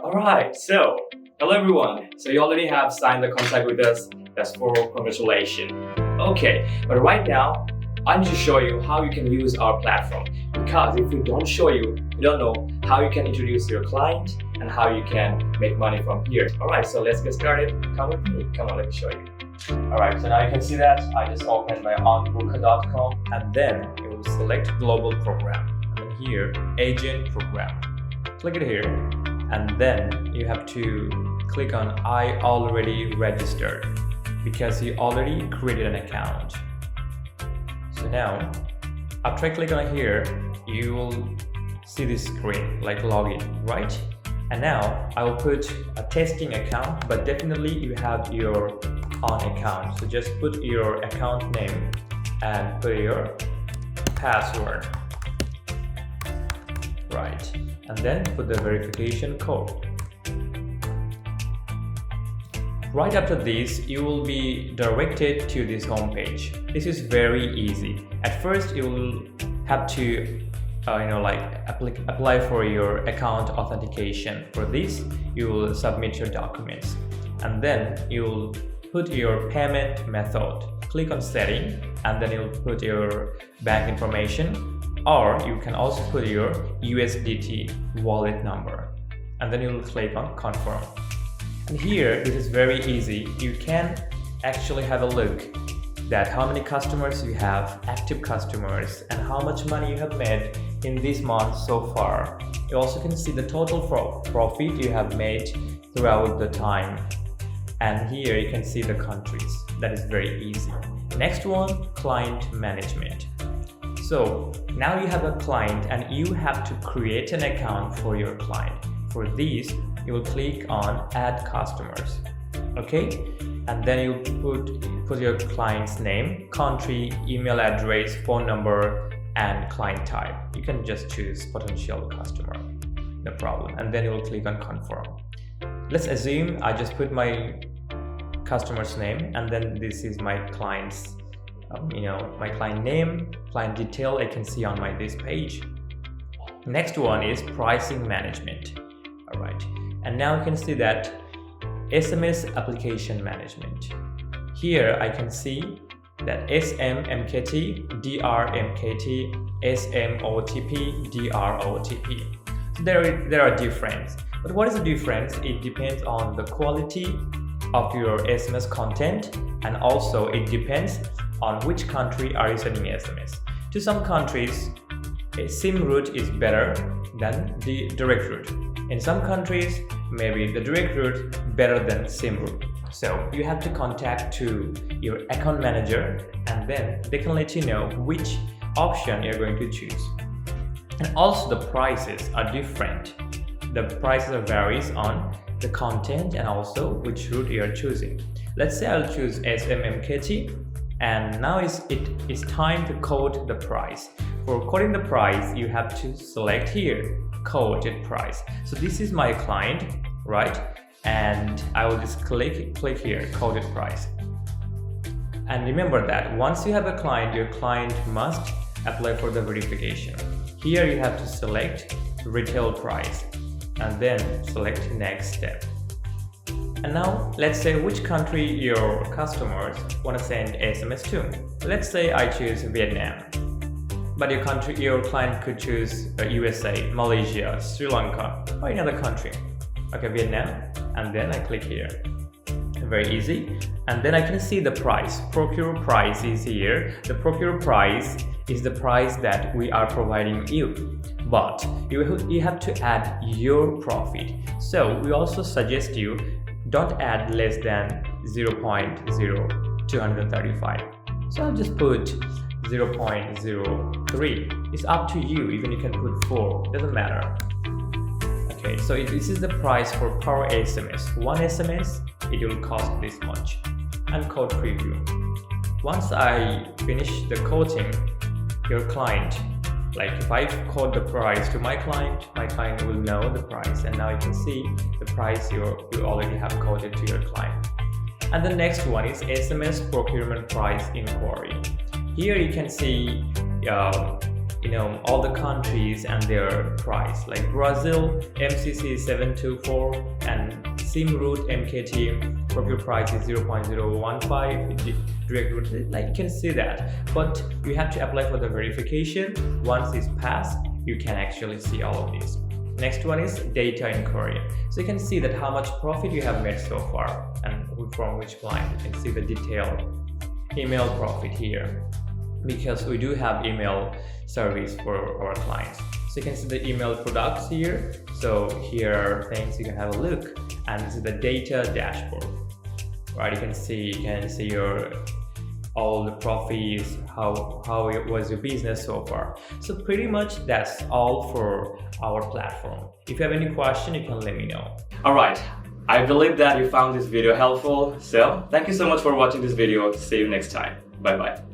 Alright, so hello everyone. So you already have signed the contract with us. That's for congratulations. Okay, but right now I need to show you how you can use our platform, because if we don't show you, you don't know how you can introduce your client and how you can make money from here. Alright, so let's get started. Come with me. Come on, let me show you. Alright, so now you can see that I just opened my BUKA.com, and then you will select global program, and then here agent program. Click it here, and then you have to click on I already registered, because you already created an account. So now after I click on here, you will see this screen like login, right? And now I will put a testing account, but definitely you have your own account. So just put your account name and put your password, right? And then put the verification code. Right after this, you will be directed to this home page. This is very easy. At first, you will have to apply for your account authentication. For this, you will submit your documents, and then you will put your payment method. Click on setting, and then you'll put your bank information, or you can also put your USDT wallet number, and then you'll click on confirm. And here, this is very easy. You can actually have a look that how many customers you have, active customers, and how much money you have made in this month so far. You also can see the total profit you have made throughout the time. And here you can see the countries. That is very easy. Next one, client management. So now you have a client and you have to create an account for your client. For this, you will click on add customers. Okay, and then you put your client's name, country, email address, phone number, and client type. You can just choose potential customer, no problem. And then you will click on confirm. Let's assume I just put my customer's name, and then this is my client's my client name, client detail I can see on this page. Next one is pricing management. All right, and now you can see that SMS application management. Here I can see that SMMKT, DRMKT, SMOTP, DROTP. So there are differences. But what is the difference? It depends on the quality of your SMS content, and also it depends on which country are you sending SMS. To some countries, a SIM route is better than the direct route. In some countries, maybe the direct route better than SIM route. So you have to contact to your account manager, and then they can let you know which option you're going to choose. And also the prices are different. The prices varies on the content and also which route you are choosing. Let's say I'll choose SMMKT, and now it's time to quote the price. For quoting the price, you have to select here quoted price. So this is my client, right? And I will just click here quoted price. And remember that once you have a client, your client must apply for the verification. Here you have to select retail price and then select next step. And now let's say which country your customers want to send SMS to. Let's say I choose Vietnam, but your client could choose USA, Malaysia, Sri Lanka, or another country. Okay, Vietnam, and then I click here. Very easy. And then I can see the price. Procure price is here. The procure price is the price that we are providing you, but you have to add your profit. So we also suggest you don't add less than 0.0235. So I'll just put 0.03. It's up to you. Even you can put 4. Doesn't matter. Okay, so this is the price for per SMS. One SMS, it will cost this much. And code preview. Once I finish the quoting, your client, like if I quote the price to my client will know the price, and now you can see the price you already have quoted to your client. And the next one is SMS procurement price inquiry. Here you can see all the countries and their price. Like Brazil, MCC is 724 and SIM route MKT profile price is 0.015 direct route. Like you can see that, but you have to apply for the verification. Once it's passed, you can actually see all of this. Next one is data inquiry. So you can see that how much profit you have made so far and from which client. You can see the detailed email profit here, because we do have email service for our clients. So you can see the email products here. So here are things you can have a look, and this is the data dashboard, right? You can see your all the profits, how it was your business so far. So pretty much that's all for our platform. If you have any question, you can let me know. Alright, I believe that you found this video helpful. So thank you so much for watching this video. See you next time. Bye bye.